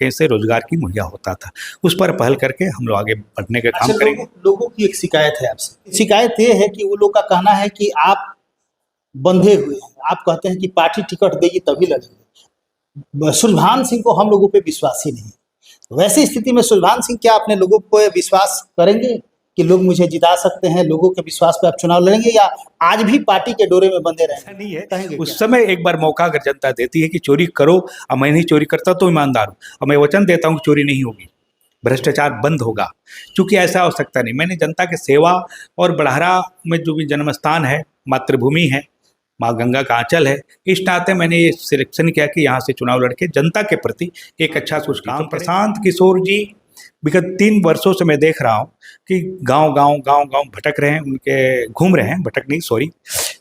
कहीं से रोजगार की मुहैया होता था। उस पर पहल करके हम लोग आगे बढ़ने का काम करेंगे। लोगों की एक शिकायत है आपसे। शिकायत ये है कि वो लोग का कहना है कि आप बंधे हुए हैं, आप कहते हैं कि पार्टी टिकट देगी तभी लड़ेंगे। सुलभान सिंह को हम लोगों पे विश्वास ही नहीं। वैसी स्थिति में सुलभान सिंह क्या अपने लोगों को विश्वास करेंगे कि लोग मुझे जिता सकते हैं? लोगों के विश्वास पे आप चुनाव लड़ेंगे या आज भी पार्टी के डोरे में बंधे रहेंगे? नहीं है, कहेंगे उस समय एक बार मौका अगर जनता देती है कि चोरी करो, और मैं नहीं चोरी करता तो ईमानदार हूँ, और मैं वचन देता हूँ चोरी नहीं होगी, भ्रष्टाचार बंद होगा। चूंकि ऐसा हो सकता नहीं, मैंने जनता की सेवा और बढ़ारा में जो भी जन्म स्थान है, मातृभूमि है, माँ गंगा का आंचल है, इस नाते मैंने ये सिलेक्शन किया कि यहाँ से चुनाव लड़के जनता के प्रति एक अच्छा कुछ काम। प्रशांत किशोर जी विगत 3 वर्षों से मैं देख रहा हूँ कि गांव गांव भटक रहे हैं, उनके घूम रहे हैं, भटक नहीं, सॉरी,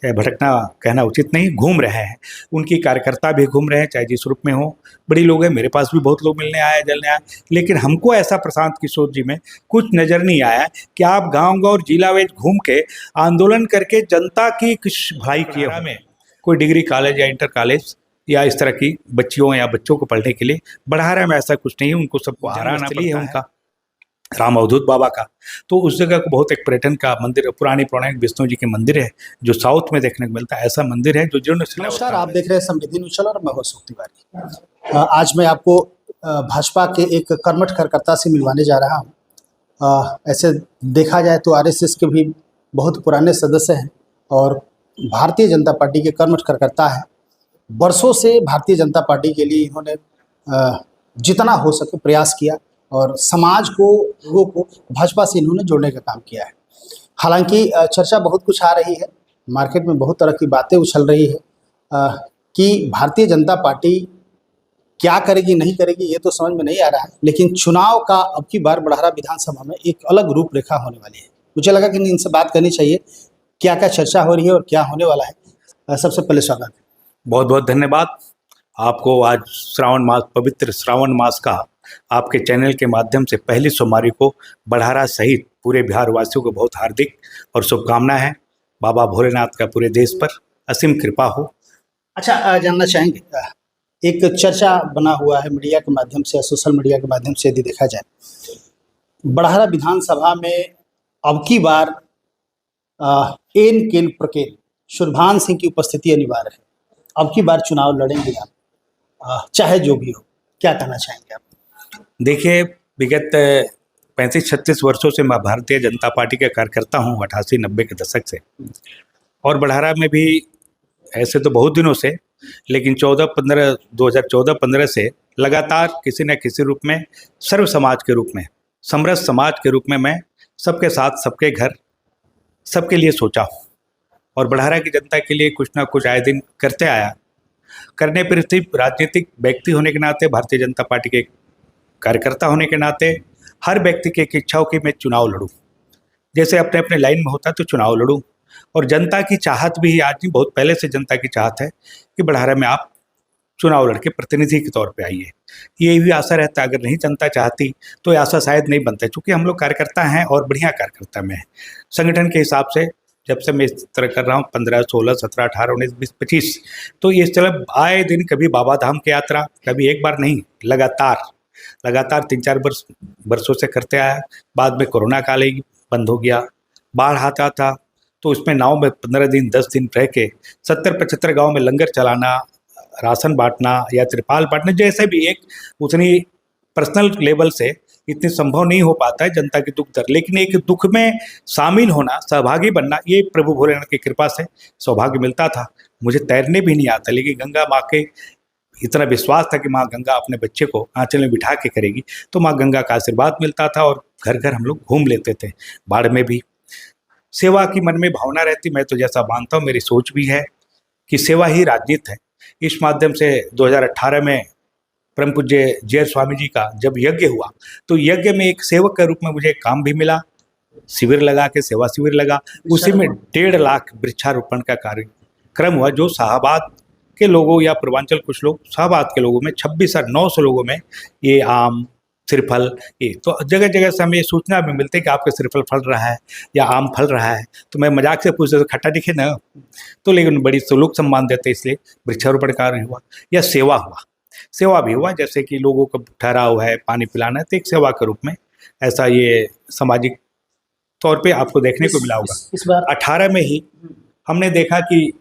भटकना कहना उचित नहीं, घूम रहे हैं। उनकी कार्यकर्ता भी घूम रहे हैं, चाहे जिस रूप में हो। बड़ी लोग हैं, मेरे पास भी बहुत लोग मिलने आए, जलने आए, लेकिन हमको ऐसा प्रशांत किशोर जी में कुछ नज़र नहीं आया कि आप गाँव और जिला वेज घूम के आंदोलन करके जनता की कुछ भलाई किए में कोई डिग्री कॉलेज या इंटर कॉलेज या इस तरह की बच्चियों या बच्चों को पढ़ने के लिए बढ़ा में ऐसा कुछ नहीं है। उनको सबको आराना है उनका राम अवधूत बाबा का, तो उस जगह को बहुत एक पर्यटन का मंदिर, पुरानी पौराणिक विष्णु जी के मंदिर है जो साउथ में देखने को मिलता है। ऐसा मंदिर है जो जीर्ण। नमस्कार, आप देख रहे हैं समृद्धि न्यूज़ चैनल और मैं हूं अशोक तिवारी। आज मैं आपको भाजपा के एक कर्मठ कार्यकर्ता से मिलवाने जा रहा हूं। ऐसे देखा जाए तो आरएसएस के भी बहुत पुराने सदस्य हैं और भारतीय जनता पार्टी के कर्मठ कार्यकर्ता हैं। वर्षों से भारतीय जनता पार्टी के लिए इन्होंने जितना हो सके प्रयास किया और समाज को, लोगों को भाजपा से इन्होंने जोड़ने का काम किया है। हालांकि चर्चा बहुत कुछ आ रही है, मार्केट में बहुत तरह की बातें उछल रही है कि भारतीय जनता पार्टी क्या करेगी नहीं करेगी ये तो समझ में नहीं आ रहा है, लेकिन चुनाव का अब की बार बढ़ारा विधानसभा में एक अलग रूपरेखा होने वाली है। मुझे लगा कि इनसे बात करनी चाहिए, क्या क्या चर्चा हो रही है और क्या होने वाला है। सबसे पहले स्वागत है। बहुत बहुत धन्यवाद आपको। आज श्रावण मास, पवित्र श्रावण मास का आपके चैनल के माध्यम से पहली सोमवारी को बढ़ारा सहित पूरे बिहार वासियों को बहुत हार्दिक और शुभकामना है। बाबा भोलेनाथ का पूरे देश पर असीम कृपा हो। अच्छा, जानना चाहेंगे, एक चर्चा बना हुआ है मीडिया के माध्यम से, सोशल मीडिया के माध्यम से यदि देखा जाए, बढ़ारा विधानसभा में अब की बार एन केन प्रकेल सुलभान सिंह की उपस्थिति अनिवार्य है। अब की बार चुनाव लड़ेंगे आप, चाहे जो भी हो, क्या कहना चाहेंगे आप? देखिए, विगत 35-36 वर्षों से मैं भारतीय जनता पार्टी का कार्यकर्ता हूँ, 88-90 के दशक से, और बढ़ारा में भी ऐसे तो बहुत दिनों से, लेकिन 2014-15 से लगातार किसी न किसी रूप में सर्व समाज के रूप में, समरस समाज के रूप में मैं सबके साथ, सबके घर, सबके लिए सोचा हूँ और बढ़ारा की जनता के लिए कुछ ना कुछ आए दिन करते आया। करने पर राजनीतिक व्यक्ति होने के नाते, भारतीय जनता पार्टी के कार्यकर्ता होने के नाते हर व्यक्ति की एक इच्छा हो कि मैं चुनाव लड़ूं, जैसे अपने अपने लाइन में होता तो चुनाव लड़ूं। और जनता की चाहत भी आज नहीं, बहुत पहले से जनता की चाहत है कि बढ़ारा में आप चुनाव लड़के प्रतिनिधि के तौर पे आइए। ये भी आशा रहता है, अगर नहीं जनता चाहती तो ये आशा शायद नहीं बनता, क्योंकि हम लोग कार्यकर्ता हैं और बढ़िया कार्यकर्ता में हैं। संगठन के हिसाब से जब से मैं इस तरह कर रहा हूँ, 15, 16, 17, 18, 19, 20, 25, तो ये चल आए दिन कभी बाबा धाम की यात्रा, कभी एक बार नहीं, लगातार 3-4 वर्षों से करते आया। बाद में कोरोना काल ही बंद हो गया, बाढ़ आता था तो उसमें नाव में 15 दिन 10 दिन रह के 70-75 गाँव में लंगर चलाना, राशन बांटना या त्रिपाल बांटना, जैसे भी एक उतनी पर्सनल लेवल से इतनी संभव नहीं हो पाता है जनता की दुख दर्द, लेकिन एक दुख में शामिल होना, सहभागी बनना, ये प्रभु भोलेनाथ की कृपा से सौभाग्य मिलता था। मुझे तैरने भी नहीं आता, लेकिन गंगा माँ के इतना विश्वास था कि माँ गंगा अपने बच्चे को आंचल में बिठा के करेगी, तो माँ गंगा का आशीर्वाद मिलता था और घर घर हम लोग घूम लेते थे। बाढ़ में भी सेवा की मन में भावना रहती। मैं तो जैसा मानता हूँ, मेरी सोच भी है कि सेवा ही राजनीति है। इस माध्यम से 2018 में परम पूज्य जय स्वामी जी का जब यज्ञ हुआ, तो यज्ञ में एक सेवक के रूप में मुझे काम भी मिला, शिविर लगा के, सेवा शिविर लगा, उसी में 1.5 लाख वृक्षारोपण का कार्यक्रम हुआ, जो शाहबाद के लोगों या पूर्वांचल कुछ लोग, शाहबाद के लोगों में 26,900 लोगों में ये आम, श्रीफल, ये तो जगह जगह से हमें सूचना भी मिलती है कि आपका श्रीफल फल रहा है या आम फल रहा है। तो मैं मजाक से पूछते तो खट्टा दिखे ना, तो लेकिन बड़ी लोग सम्मान देते, इसलिए वृक्षारोपण कार्य हुआ या सेवा हुआ। सेवा भी हुआ, जैसे कि लोगों का ठहराव है, पानी पिलाना है, तो एक सेवा के रूप में ऐसा ये सामाजिक तौर पे आपको देखने को मिला होगा। इस बार 18 में ही हमने देखा कि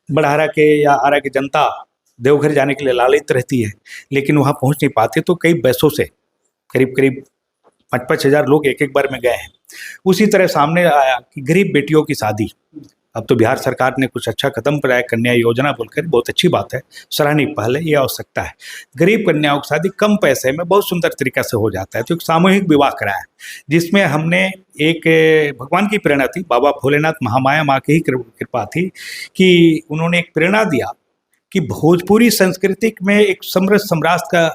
बड़हरा के या आरा की जनता देवघर जाने के लिए लालयित रहती है, लेकिन वहाँ पहुँच नहीं पाते, तो कई बसों से करीब करीब 5,000 लोग एक एक बार में गए हैं। उसी तरह सामने आया कि गरीब बेटियों की शादी, अब तो बिहार सरकार ने कुछ अच्छा कदम उठाया, कन्या योजना बोलकर, बहुत अच्छी बात है, सराहनीय पहल है, ये आवश्यकता है। गरीब कन्याओं की शादी कम पैसे में बहुत सुंदर तरीका से हो जाता है, तो एक सामूहिक विवाह कराया, जिसमें हमने एक भगवान की प्रेरणा थी, बाबा भोलेनाथ महामाया माँ की ही कृपा थी कि उन्होंने एक प्रेरणा दिया कि भोजपुरी संस्कृति में एक समृद्ध साम्राज्य का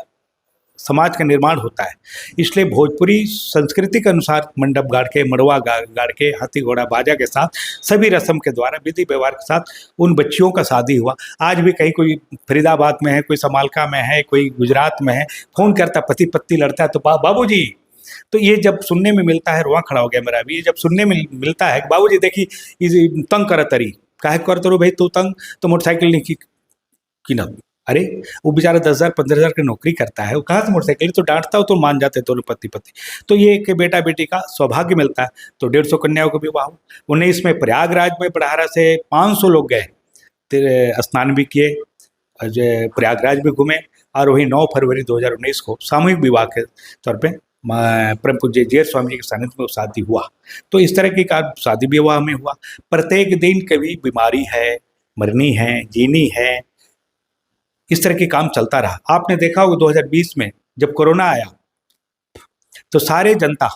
समाज का निर्माण होता है। इसलिए भोजपुरी संस्कृति के अनुसार मंडप गाड़ के, मड़वा गाड़ के, हाथी घोड़ा बाजा के साथ सभी रस्म के द्वारा विधि व्यवहार के साथ उन बच्चियों का शादी हुआ। आज भी कहीं कोई फरीदाबाद में है, कोई समालका में है, कोई गुजरात में है, फोन करता, पति पत्नी लड़ता है तो बाबूजी, तो ये जब सुनने में मिलता है, रुआ खड़ा हो गया मेरा भी, ये जब सुनने में मिलता है बाबूजी देखी तंग कर तरी, काहे कर तरो भाई तू तंग, तो मोटरसाइकिल नहीं की ना, अरे वो बेचारा 10,000 15,000 की नौकरी करता है, वो कहाँ से मोटरसाइकिल, तो डांटता हो तो मान जाते दोनों पति पति। तो ये एक बेटा बेटी का सौभाग्य मिलता है, तो 150 कन्याओं को विवाह। 19 में प्रयागराज में बड़हरा से 500 लोग गए, स्नान भी किए, प्रयागराज भी घूमे, और वही 9 फरवरी 2019 को सामूहिक विवाह के तौर पर परम पूज्य जैत स्वामी जी के सानिध्य में शादी हुआ। तो इस तरह की शादी विवाह में हुआ। प्रत्येक दिन कभी बीमारी है, मरनी है, जीनी है, इस तरह के काम चलता रहा। आपने देखा होगा 2020 में जब कोरोना आया तो सारे जनता,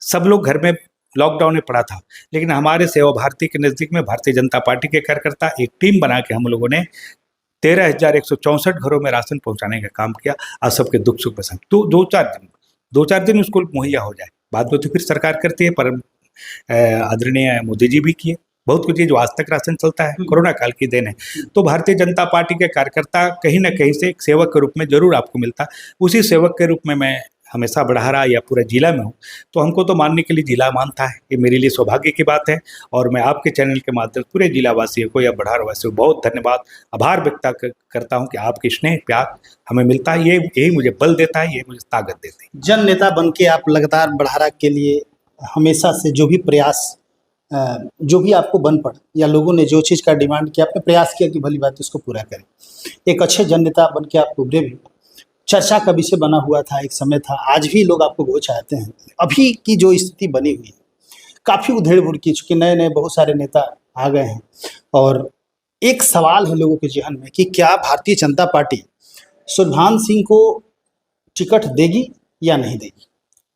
सब लोग घर में लॉकडाउन में पड़ा था, लेकिन हमारे सेवा भारती के नज़दीक में भारतीय जनता पार्टी के कार्यकर्ता एक टीम बना के हम लोगों ने 13,164 घरों में राशन पहुंचाने का काम किया, और सबके दुख सुख में संग। तो 2-4 दिन उसको मुहैया हो जाए, बाद में तो फिर सरकार करती है, पर आदरणीय मोदी जी भी किए बहुत कुछ, जो आज तक राशन चलता है कोरोना काल की देन है। तो भारतीय जनता पार्टी के कार्यकर्ता कहीं ना कहीं से एक सेवक के रूप में जरूर आपको मिलता है। उसी सेवक के रूप में मैं हमेशा बड़हरा या पूरा जिला में हूँ, तो हमको तो मानने के लिए जिला मानता है, ये मेरे लिए सौभाग्य की बात है। और मैं आपके चैनल के माध्यम से पूरे जिला वासियों को या बड़हरा वासियों को बहुत धन्यवाद, आभार व्यक्त करता हूँ कि आपके स्नेह प्यार हमें मिलता है, यही मुझे बल देता है, ये मुझे ताकत देती है। जन नेता बन के आप लगातार बड़हरा के लिए हमेशा से जो भी प्रयास, जो भी आपको बन पड़ा या लोगों ने जो चीज़ का डिमांड किया, आपने प्रयास किया कि भली बात उसको पूरा करें। एक अच्छे जन नेता बन के आप उभरे भी, चर्चा का विषय बना हुआ था, एक समय था, आज भी लोग आपको बहुत चाहते हैं। अभी की जो स्थिति बनी हुई है, काफ़ी उधेड़ बुड़ की, चूँकि नए नए बहुत सारे नेता आ गए हैं, और एक सवाल है लोगों के जहन में कि क्या भारतीय जनता पार्टी सुरभान सिंह को टिकट देगी या नहीं देगी।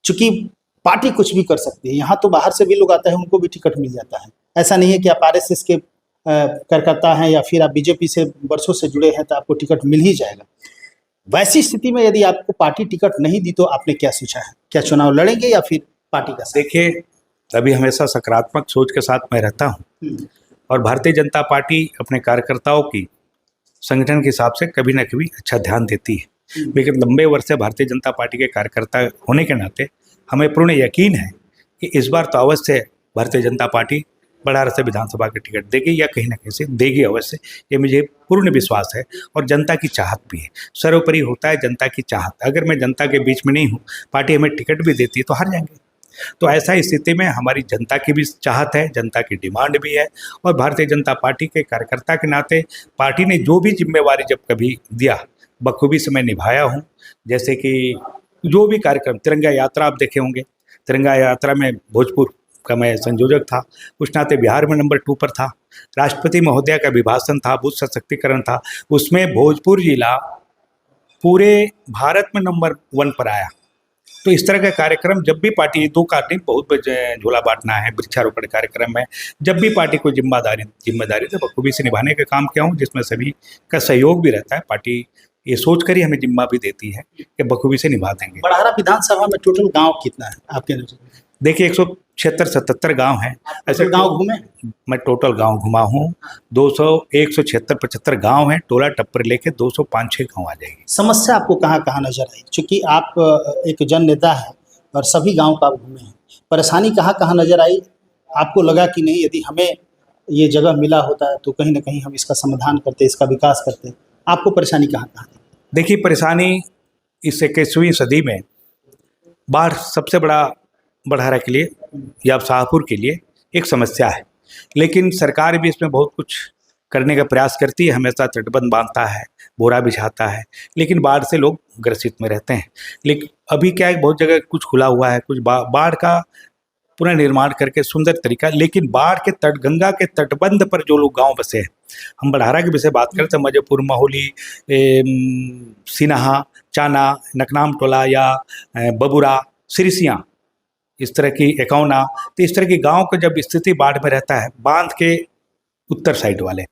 चूँकि पार्टी कुछ भी कर सकती है, यहाँ तो बाहर से भी लोग आते हैं, उनको भी टिकट मिल जाता है। ऐसा नहीं है कि आप आरएसएस के कार्यकर्ता हैं या फिर आप बीजेपी से वर्षों से जुड़े हैं तो आपको टिकट मिल ही जाएगा। वैसी स्थिति में यदि आपको पार्टी टिकट नहीं दी तो आपने क्या सोचा है, क्या चुनाव लड़ेंगे या फिर पार्टी का? देखिए, अभी हमेशा सकारात्मक सोच के साथ मैं रहता हूँ, और भारतीय जनता पार्टी अपने कार्यकर्ताओं की संगठन के हिसाब से कभी ना कभी अच्छा ध्यान देती है। लेकिन लंबे वर्ष से भारतीय जनता पार्टी के कार्यकर्ता होने के नाते हमें पूर्ण यकीन है कि इस बार तो अवश्य भारतीय जनता पार्टी बड़हरा से विधानसभा की टिकट देगी, या कहीं ना कहीं से देगी अवश्य, ये मुझे पूर्ण विश्वास है। और जनता की चाहत भी है, सर्वोपरि होता है जनता की चाहत। अगर मैं जनता के बीच में नहीं हूँ, पार्टी हमें टिकट भी देती है तो हार जाएंगे। तो ऐसा स्थिति में हमारी जनता की भी चाहत है, जनता की डिमांड भी है, और भारतीय जनता पार्टी के कार्यकर्ता के नाते पार्टी ने जो भी जिम्मेवारी जब कभी दिया बखूबी से मैं निभाया हूँ। जैसे कि जो भी कार्यक्रम, तिरंगा यात्रा आप देखे होंगे, तिरंगा यात्रा में भोजपुर का मैं संयोजक था, उस नाते बिहार में नंबर 2 पर था। राष्ट्रपति महोदया का अभिभाषण था, बुद्ध सशक्तिकरण था, उसमें भोजपुर जिला पूरे भारत में नंबर 1 पर आया। तो इस तरह का कार्यक्रम जब भी पार्टी, 2 कार्य बहुत झोला बांटना है, वृक्षारोपण कार्यक्रम है, जब भी पार्टी को जिम्मेदारी तो बखूबी से निभाने का काम किया हूँ, जिसमें सभी का सहयोग भी रहता है। पार्टी ये सोच कर ही हमें जिम्मा भी देती है कि बखूबी से निभा देंगे। बड़हरा विधानसभा में टोटल गांव कितना है आपके नजर में? देखिए 176-77 गांव हैं। ऐसे गांव घूमे? मैं टोटल गांव घुमा हूँ, 176-75 गांव हैं, टोला टप्पर लेके 205-6 गांव आ जाएगी। समस्या आपको कहाँ कहाँ नजर आई? चूँकि आप एक जन नेता हैं और सभी गाँव का आप घूमे हैं, परेशानी कहाँ कहाँ नजर आई? आपको लगा कि नहीं, यदि हमें ये जगह मिला होता है तो कहीं ना कहीं हम इसका समाधान करते, इसका विकास करते। आपको परेशानी कहाँ कहाँ थी? देखिए, परेशानी इस 21वीं सदी में बाढ़ सबसे बड़ा बड़हरा के लिए या शाहपुर के लिए एक समस्या है। लेकिन सरकार भी इसमें बहुत कुछ करने का प्रयास करती है, हमेशा तटबंध बांधता है, बोरा बिछाता है, लेकिन बाढ़ से लोग ग्रसित में रहते हैं। लेकिन अभी क्या है, बहुत जगह कुछ खुला हुआ है, कुछ बाढ़ का पुनर्निर्माण करके सुंदर तरीका, लेकिन बाढ़ के तट, गंगा के तटबंध पर जो लोग गांव बसे हैं, हम बड़हारा के विषय बात करें तो मजयपुर, महोली, सिन्हा, चाना, नकनाम टोला या बबुरा, सिरसिया, इस तरह की एकौना, तो इस तरह की गांव का जब स्थिति बाढ़ में रहता है, बांध के उत्तर साइड वाले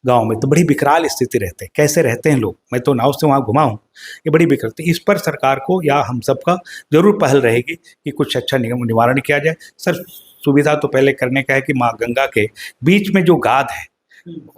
गांव में, तो बड़ी विकराल स्थिति रहते हैं। कैसे रहते हैं लोग, मैं तो नाव से वहाँ घुमा हूँ, ये बड़ी विकराल। इस पर सरकार को या हम सबका जरूर पहल रहेगी कि कुछ अच्छा निवारण किया जाए। सर, सुविधा तो पहले करने का है कि माँ गंगा के बीच में जो गाद है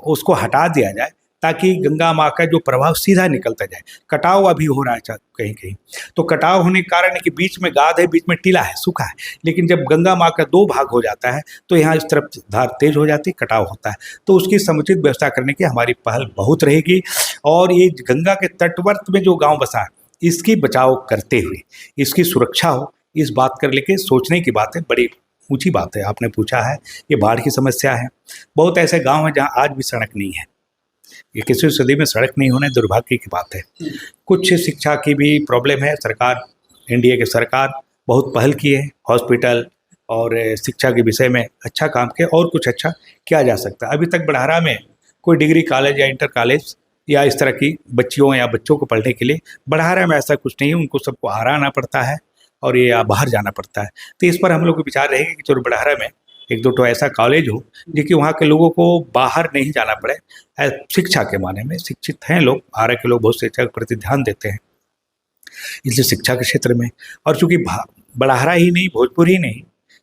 उसको हटा दिया जाए, ताकि गंगा माँ का जो प्रभाव सीधा निकलता जाए। कटाव अभी हो रहा है कहीं कहीं, तो कटाव होने के कारण है कि बीच में गाद है, बीच में टीला है, सूखा है, लेकिन जब गंगा माँ का 2 भाग हो जाता है तो यहाँ इस तरफ धार तेज हो जाती है, कटाव होता है। तो उसकी समुचित व्यवस्था करने की हमारी पहल बहुत रहेगी। और ये गंगा के तटवर्ती में जो गाँव बसा है, इसकी बचाव करते हुए इसकी सुरक्षा हो, इस बात कर लेके सोचने की बात है। बड़ी ऊँची बात है आपने पूछा है। ये बाढ़ की समस्या है, बहुत ऐसे गाँव हैं जहाँ आज भी सड़क नहीं है। 21वीं सदी में सड़क नहीं होना दुर्भाग्य की बात है। कुछ शिक्षा की भी प्रॉब्लम है। सरकार, एनडीए की सरकार बहुत पहल की है, हॉस्पिटल और शिक्षा के विषय में अच्छा काम किया, और कुछ अच्छा किया जा सकता है। अभी तक बड़हारा में कोई डिग्री कॉलेज या इंटर कॉलेज या इस तरह की बच्चियों या बच्चों को पढ़ने के लिए बड़हारा में ऐसा कुछ नहीं है। उनको सबको आरा आना पड़ता है और ये बाहर जाना पड़ता है। तो इस पर हम लोग को विचार रहेगी कि चलो बड़हारा में 1-2 तो ऐसा कॉलेज हो जिसकी वहाँ के लोगों को बाहर नहीं जाना पड़े। शिक्षा के माने में शिक्षित हैं लोग, आरा के लोग बहुत शिक्षा के प्रति ध्यान देते हैं, इसलिए शिक्षा के क्षेत्र में। और चूँकि बड़हारा ही नहीं, भोजपुर ही नहीं,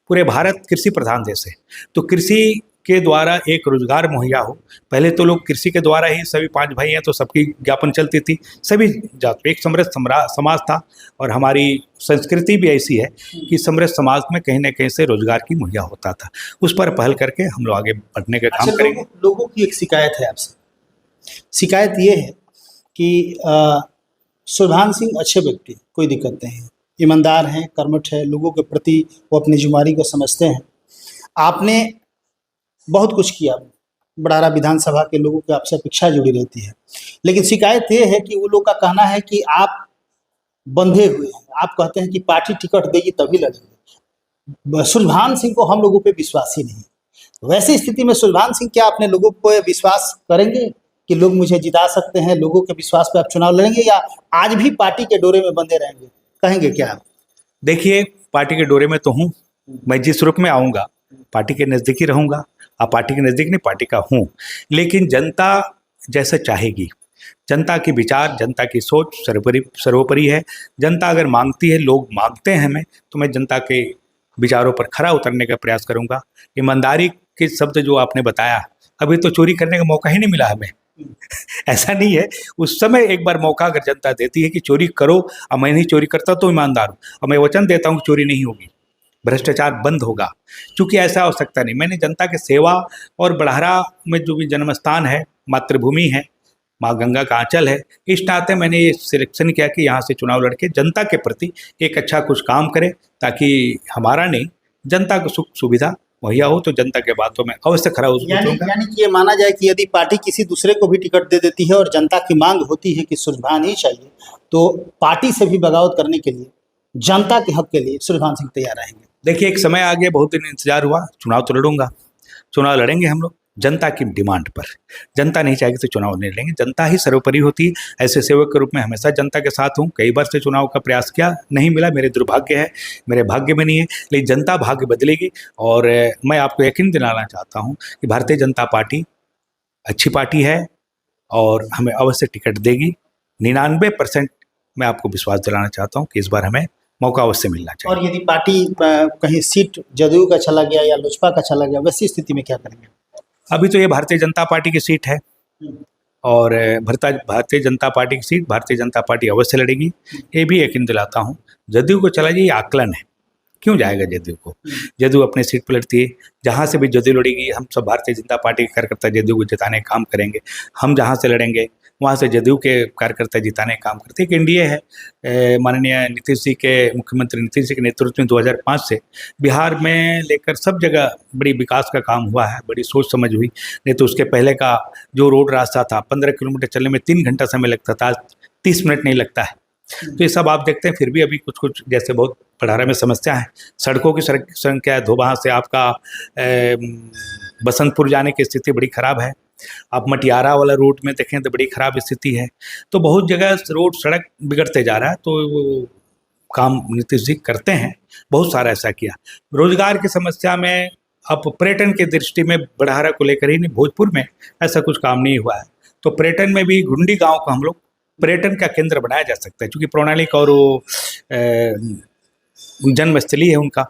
पूरे भारत कृषि प्रधान देश है, तो कृषि के द्वारा एक रोजगार मुहैया हो। पहले तो लोग कृषि के द्वारा ही, सभी 5 भाई हैं तो सबकी ज्ञापन चलती थी, सभी जात एक समृद्ध समाज था। और हमारी संस्कृति भी ऐसी है कि समृद्ध समाज में कहीं ना कहीं से रोजगार की मुहैया होता था। उस पर पहल करके हम लोग आगे बढ़ने का काम करेंगे। लोगों की एक शिकायत है आपसे। शिकायत ये है कि सुरभान सिंह अच्छे व्यक्ति, कोई दिक्कत नहीं है, ईमानदार हैं, कर्मठ है, लोगों के प्रति वो अपनी जिम्मेदारी को समझते हैं। आपने बहुत कुछ किया, बड़हारा विधानसभा के लोगों की आपसे अपेक्षा जुड़ी रहती है, लेकिन शिकायत ये है कि वो लोग का कहना है कि आप बंधे हुए हैं। आप कहते हैं कि पार्टी टिकट देगी तभी लड़ेंगे। सुरभान सिंह को हम लोगों पे विश्वास ही नहीं। वैसी स्थिति में सुरभान सिंह, क्या अपने लोगों पे विश्वास करेंगे कि लोग मुझे जिता सकते हैं? लोगों के विश्वास पे आप चुनाव लड़ेंगे या आज भी पार्टी के डोरे में बंधे रहेंगे? कहेंगे क्या आप? देखिए, पार्टी के डोरे में तो हूँ मैं, जिस रूप में आऊँगा पार्टी के नज़दीक ही रहूँगा। आप पार्टी के नज़दीक नहीं, पार्टी का हूँ, लेकिन जनता जैसा चाहेगी, जनता के विचार, जनता की सोच सर्वोपरि है। जनता अगर मांगती है, लोग मांगते हैं हमें, तो मैं जनता के विचारों पर खरा उतरने का प्रयास करूँगा। ईमानदारी के शब्द जो आपने बताया, अभी तो चोरी करने का मौका ही नहीं मिला हमें। ऐसा नहीं है, उस समय एक बार मौका अगर जनता देती है कि चोरी करो, और मैं नहीं चोरी करता तो ईमानदार हूँ, और मैं वचन देता हूँ कि चोरी नहीं होगी, भ्रष्टाचार बंद होगा, क्योंकि ऐसा आवश्यकता नहीं। मैंने जनता के सेवा, और बड़हारा में जो भी जन्म स्थान है, मातृभूमि है, माँ गंगा का आंचल है, इस नाते मैंने ये सिलेक्शन किया कि यहाँ से चुनाव लड़के जनता के प्रति एक अच्छा कुछ काम करे, ताकि हमारा नहीं, जनता को सुख सुविधा मुहैया हो। तो जनता के बातों में अवश्य खरा उतरूंगा। यानी कि ये माना जाए कि यदि पार्टी किसी दूसरे को भी टिकट दे देती है और जनता की मांग होती है कि सुरभान ही चाहिए, तो पार्टी से भी बगावत करने के लिए, जनता के हक के लिए सुरभान सिंह तैयार रहेंगे। देखिए, एक समय आ गया, बहुत दिन इंतजार हुआ, चुनाव तो लड़ूंगा, चुनाव लड़ेंगे हम लोग जनता की डिमांड पर। जनता नहीं चाहेगी तो चुनाव नहीं लड़ेंगे, जनता ही सर्वोपरि होती है। ऐसे सेवक के रूप में हमेशा जनता के साथ हूँ। कई बार से चुनाव का प्रयास किया, नहीं मिला, मेरे दुर्भाग्य है, मेरे भाग्य में नहीं है, लेकिन जनता भाग्य बदलेगी। और मैं आपको यकीन दिलाना चाहता हूँ कि भारतीय जनता पार्टी अच्छी पार्टी है और हमें अवश्य टिकट देगी। 99% मैं आपको विश्वास दिलाना चाहता हूँ कि इस बार हमें मौका अवश्य मिलना चाहिए। और यदि पार्टी कहीं सीट जदयू का चला गया या लोजपा का चला गया, वैसी स्थिति में क्या करेंगे? अभी तो ये भारतीय जनता पार्टी की सीट है, और भारतीय जनता पार्टी की सीट भारतीय जनता पार्टी अवश्य लड़ेगी। ये भी यकीन दिलाता हूँ। जदयू को चला जाए, ये आकलन है, क्यों जाएगा जदयू को? जदयू अपनी सीट पर लड़ती है, जहाँ से भी जदयू लड़ेगी, हम सब भारतीय जनता पार्टी के कार्यकर्ता जदयू को जिताने का काम करेंगे। हम जहाँ से लड़ेंगे वहाँ से जदयू के कार्यकर्ता जिताने का काम करते। एक एनडीए है, माननीय नीतीश जी के, मुख्यमंत्री नीतीश जी के नेतृत्व में 2005 से बिहार में लेकर सब जगह बड़ी विकास का काम हुआ है, बड़ी सोच समझ हुई। नहीं तो उसके पहले का जो रोड रास्ता था, 15 किलोमीटर चलने में 3 घंटा समय लगता था, आज 30 मिनट नहीं लगता है। तो ये सब आप देखते हैं। फिर भी अभी कुछ कुछ जैसे बहुत बड़ारा में समस्या है, सड़कों की संख्या है, धोबा से आपका बसंतपुर जाने की स्थिति बड़ी खराब है। आप मटियारा वाला रूट में देखें तो बड़ी खराब स्थिति है। तो बहुत जगह रोड सड़क बिगड़ते जा रहा है। तो वो काम नीतीश जी करते हैं, बहुत सारा ऐसा किया। रोजगार की समस्या में अब पर्यटन की दृष्टि में बड़ारा को लेकर ही नहीं, भोजपुर में ऐसा कुछ काम नहीं हुआ है। तो पर्यटन में भी घुंडी गांव को हम लोग पर्यटन का केंद्र बनाया जा सकता है, क्योंकि पौराणिक और वो जन्मस्थली है उनका,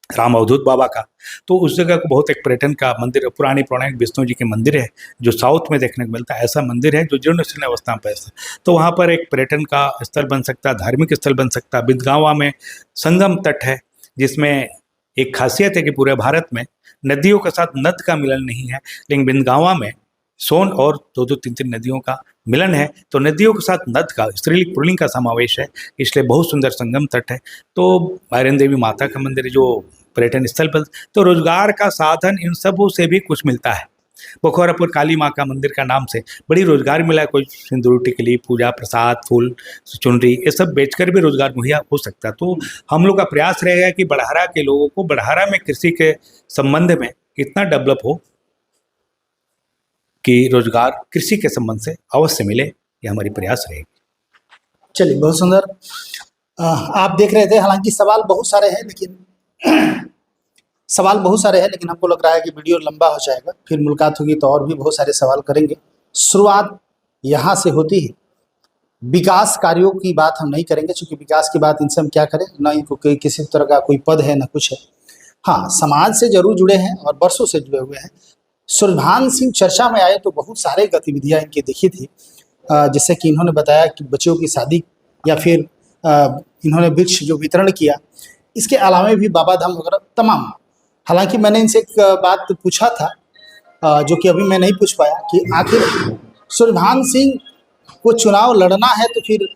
राम अवधूत बाबा का। तो उस जगह को बहुत एक पर्यटन का मंदिर, पुरानी पौराणिक विष्णु जी के मंदिर है जो साउथ में देखने को मिलता है। ऐसा मंदिर है जो जीर्ण शीर्ण अवस्था में ऐसा, तो वहाँ पर एक पर्यटन का स्थल बन सकता है, धार्मिक स्थल बन सकता है। बिंदगांवा में संगम तट है, जिसमें एक खासियत है कि पूरे भारत में नदियों के साथ नद का मिलन नहीं है, लेकिन बिंदगांवा में सोन और 2-2, 3-3 नदियों का मिलन है। तो नदियों के साथ नद का, स्त्रीलिंग पुल्लिंग का समावेश है, इसलिए बहुत सुंदर संगम तट है। तो आयरन देवी माता का मंदिर है जो पर्यटन स्थल पर। तो रोजगार का साधन इन सबों से भी कुछ मिलता है। बखोरापुर काली माँ का मंदिर का नाम से बड़ी रोजगार मिला है। कोई सिंदूर टिकली, पूजा प्रसाद, फूल, चुनरी, ये सब बेचकर भी रोजगार मुहैया हो सकता है। तो हम लोग का प्रयास रहेगा कि बड़ारा के लोगों को बड़ारा में कृषि के संबंध में इतना डेवलप हो कि रोजगार कृषि के संबंध से अवश्य मिले, ये हमारी प्रयास रहेगी। चलिए, बहुत सुंदर। आप देख रहे थे, हालांकि सवाल बहुत सारे हैं, लेकिन हमको लग रहा है कि वीडियो लंबा हो जाएगा। फिर मुलाकात होगी तो और भी बहुत सारे सवाल करेंगे। शुरुआत यहाँ से होती है। विकास कार्यों की बात हम नहीं करेंगे, क्योंकि विकास की बात इनसे हम क्या करें, ना इनको किसी तरह का कोई पद है, ना कुछ है। हाँ, समाज से जरूर जुड़े हैं और वर्षों से जुड़े हुए हैं। सुरभान सिंह चर्चा में आए तो बहुत सारे गतिविधियां इनकी देखी थी, जैसे कि इन्होंने बताया कि बच्चों की शादी, या फिर इन्होंने वृक्ष जो वितरण किया। इसके अलावा भी बाबा धाम वगैरह तमाम। हालांकि मैंने इनसे एक बात पूछा था, जो कि अभी मैं नहीं पूछ पाया, कि आखिर सुरभान सिंह को चुनाव लड़ना है तो फिर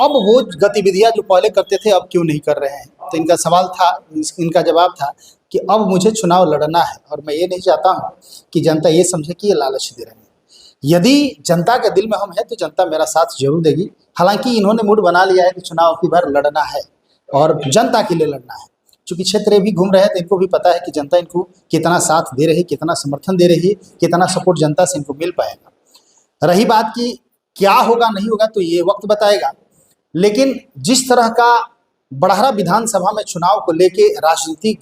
अब वो गतिविधियां जो पहले करते थे अब क्यों नहीं कर रहे हैं। तो इनका सवाल था, इनका जवाब था कि अब मुझे चुनाव लड़ना है और मैं ये नहीं चाहता हूँ कि जनता ये समझे कि ये लालच दे रहे हैं। यदि जनता के दिल में हम हैं तो जनता मेरा साथ जरूर देगी। हालांकि इन्होंने मूड बना लिया है कि चुनाव की बार लड़ना है और जनता के लिए लड़ना है। चूँकि क्षेत्र भी घूम रहे हैं तो इनको भी पता है कि जनता इनको कितना साथ दे रही है, कितना समर्थन दे रही है, कितना सपोर्ट जनता से इनको मिल पाएगा। रही बात कि क्या होगा नहीं होगा तो ये वक्त बताएगा। लेकिन जिस तरह का बड़हरा विधानसभा में चुनाव को लेके राजनीति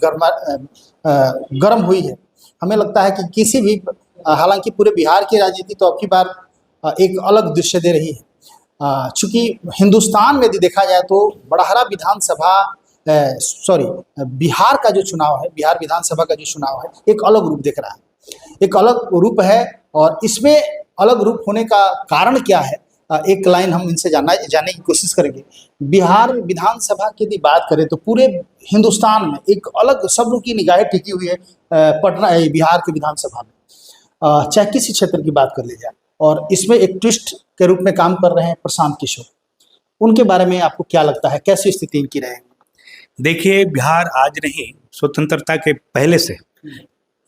गर्म हुई है, हमें लगता है कि किसी भी, हालांकि पूरे बिहार की राजनीति तो अब की बार एक अलग दृश्य दे रही है। चूँकि हिंदुस्तान में यदि देखा जाए तो बड़हरा विधानसभा, बिहार का जो चुनाव है, बिहार विधानसभा का जो चुनाव है, एक अलग रूप दिख रहा है, एक अलग रूप है। और इसमें अलग रूप होने का कारण क्या है, एक लाइन हम इनसे जानने की कोशिश करेंगे। बिहार विधानसभा की यदि बात करें तो पूरे हिंदुस्तान में एक अलग, सब लोग की निगाहें टिकी हुई है पटना, बिहार के विधानसभा में, चाहे किसी क्षेत्र की बात कर ली जाए। और इसमें एक ट्विस्ट के रूप में काम कर रहे हैं प्रशांत किशोर। उनके बारे में आपको क्या लगता है, कैसी स्थिति इनकी रहेगी? देखिए, बिहार आज नहीं, स्वतंत्रता के पहले से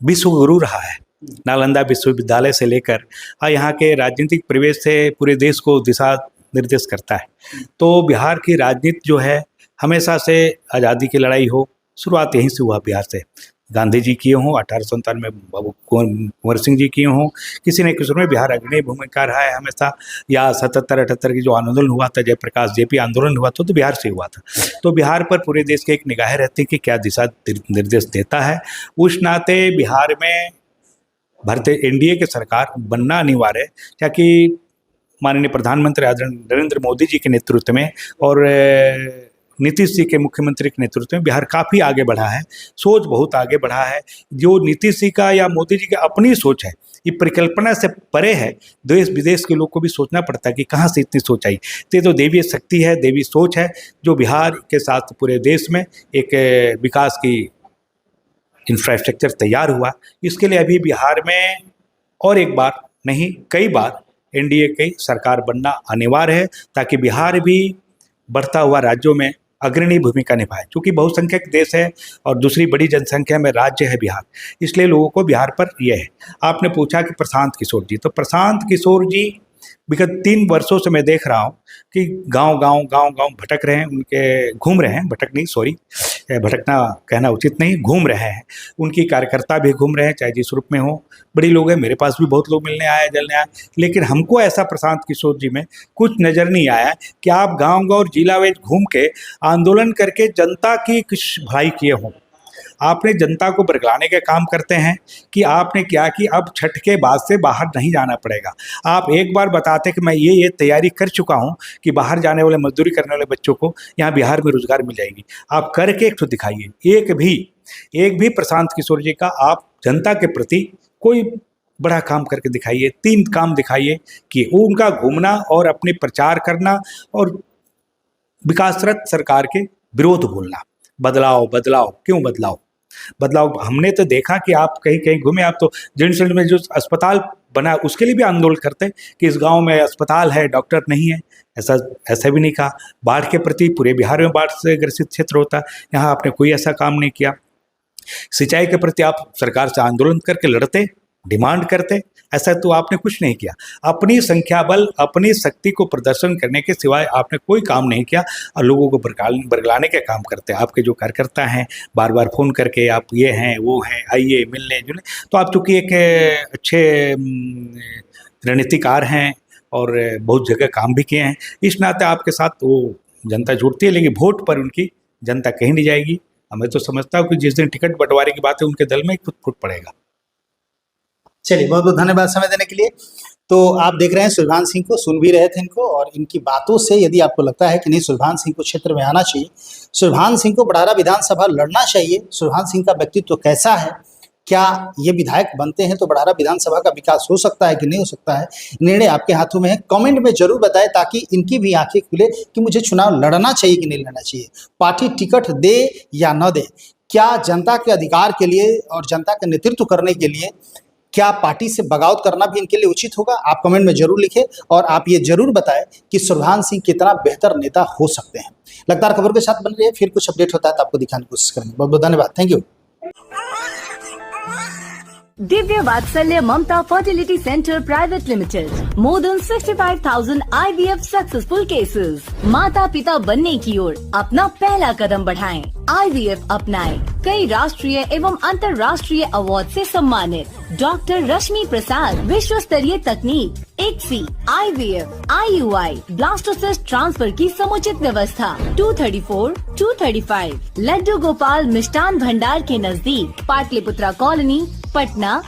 विश्व गुरु रहा है। नालंदा विश्वविद्यालय से लेकर यहाँ के राजनीतिक परिवेश से पूरे देश को दिशा निर्देश करता है। तो बिहार की राजनीति जो है, हमेशा से आज़ादी की लड़ाई हो, शुरुआत यहीं से हुआ बिहार से। गांधी जी किए हों, 1857 में बाबू कुंवर सिंह जी किए हों, किसी न किसी में बिहार अग्रणी भूमिका रहा है हमेशा। या 77-78 की जो आंदोलन हुआ था, जयप्रकाश जेपी आंदोलन हुआ था, तो बिहार से हुआ था। तो बिहार पर पूरे देश के एक निगाहें रहती कि क्या दिशा निर्देश देता है। उस नाते बिहार में भारतीय एनडीए की सरकार बनना अनिवार्य है, ताकि माननीय प्रधानमंत्री आदरणीय नरेंद्र मोदी जी के नेतृत्व में और नीतीश जी के मुख्यमंत्री के नेतृत्व में बिहार काफ़ी आगे बढ़ा है, सोच बहुत आगे बढ़ा है। जो नीतीश जी का या मोदी जी की अपनी सोच है, ये परिकल्पना से परे है। देश विदेश के लोग को भी सोचना पड़ता है कि कहाँ से इतनी सोच आई। तो ये तो देवीय शक्ति है, देवी सोच है, जो बिहार के साथ पूरे देश में एक विकास की इंफ्रास्ट्रक्चर तैयार हुआ। इसके लिए अभी बिहार में और एक बार नहीं, कई बार एनडीए की सरकार बनना अनिवार्य है, ताकि बिहार भी बढ़ता हुआ राज्यों में अग्रणी भूमिका निभाए। क्योंकि बहुसंख्यक देश है और दूसरी बड़ी जनसंख्या में राज्य है बिहार, इसलिए लोगों को बिहार पर यह है। आपने पूछा कि प्रशांत किशोर जी, तो प्रशांत किशोर जी विगत 3 वर्षों से मैं देख रहा हूँ कि गांव गांव भटक रहे हैं, उनके घूम रहे हैं, भटक नहीं, सॉरी, भटकना कहना उचित नहीं, घूम रहे हैं। उनकी कार्यकर्ता भी घूम रहे हैं, चाहे जिस रूप में हो। बड़ी लोग हैं, मेरे पास भी बहुत लोग मिलने आए, जलने आए, लेकिन हमको ऐसा प्रशांत किशोर जी में कुछ नज़र नहीं आया कि आप गाँव जिला वाइज घूम के आंदोलन करके जनता की कुछ भलाई किए हों। आपने जनता को बरगलाने का काम करते हैं कि आपने क्या कि अब छठ के बाद से बाहर नहीं जाना पड़ेगा। आप एक बार बताते कि मैं ये तैयारी कर चुका हूँ कि बाहर जाने वाले, मजदूरी करने वाले बच्चों को यहाँ बिहार में रोजगार मिल जाएगी। आप करके एक तो दिखाइए, एक भी प्रशांत किशोर जी का आप जनता के प्रति कोई बड़ा काम करके दिखाइए। 3 काम दिखाइए कि उनका घूमना और अपने प्रचार करना और विकासरत सरकार के विरोध बोलना। बदलाव क्यों बदलाव हमने तो देखा कि आप कहीं घूमे, आप तो जिनसुल में जो अस्पताल बना उसके लिए भी आंदोलन करते कि इस गांव में अस्पताल है, डॉक्टर नहीं है। ऐसा भी नहीं कहा। बाढ़ के प्रति पूरे बिहार में बाढ़ से ग्रसित क्षेत्र होता है, यहाँ आपने कोई ऐसा काम नहीं किया। सिंचाई के प्रति आप सरकार से आंदोलन करके लड़ते, डिमांड करते, ऐसा तो आपने कुछ नहीं किया। अपनी संख्या बल, अपनी शक्ति को प्रदर्शन करने के सिवाय आपने कोई काम नहीं किया और लोगों को बरगलाने के काम करते हैं। आपके जो कार्यकर्ता हैं बार बार फ़ोन करके आप ये हैं वो हैं, आइए मिलने जुलने, तो आप चूँकि एक अच्छे रणनीतिकार हैं और बहुत जगह काम भी किए हैं, इस नाते आपके साथ वो जनता जुड़ती है, लेकिन वोट पर उनकी जनता कहीं नहीं जाएगी। मैं तो समझता हूँ कि जिस दिन टिकट बंटवारे की बात है उनके दल में खुद फूट पड़ेगा। चलिए, बहुत बहुत धन्यवाद समय देने के लिए। तो आप देख रहे हैं सुलभान सिंह को, सुन भी रहे थे इनको, और इनकी बातों से यदि आपको लगता है कि नहीं सुलभान सिंह को क्षेत्र में आना चाहिए, सुलभान सिंह को बड़ारा विधानसभा लड़ना चाहिए, सुलभान सिंह का व्यक्तित्व कैसा है, क्या ये विधायक बनते हैं तो बड़ारा विधानसभा का विकास हो सकता है कि नहीं हो सकता है, निर्णय आपके हाथों में है। कमेंट में जरूर बताएं ताकि इनकी भी आंखें खुले कि मुझे चुनाव लड़ना चाहिए कि नहीं लड़ना चाहिए, पार्टी टिकट दे या न दे, क्या जनता के अधिकार के लिए और जनता का नेतृत्व करने के लिए क्या पार्टी से बगावत करना भी इनके लिए उचित होगा। आप कमेंट में जरूर लिखें और आप ये जरूर बताएं कि सुलभान सिंह कितना बेहतर नेता हो सकते हैं। लगातार खबर के साथ बन रही है, फिर कुछ अपडेट होता है तो आपको दिखाने की कोशिश करेंगे। बहुत बहुत धन्यवाद, thank you. Divya Vatsalya Mamta fertility centre private limited, more than 65,000 IVF successful cases. माता पिता बनने की ओर अपना पहला कदम बढ़ाएं, IVF अपनाएं। कई राष्ट्रीय एवं अंतर्राष्ट्रीय अवार्ड से सम्मानित डॉक्टर रश्मि प्रसाद, विश्व स्तरीय तकनीक, ICSI, IVF, IUI, blastocyst transfer की समुचित व्यवस्था। 234, 235 लड्डू गोपाल मिष्ठान भंडार के नजदीक, पाटलिपुत्रा कॉलोनी, पटना।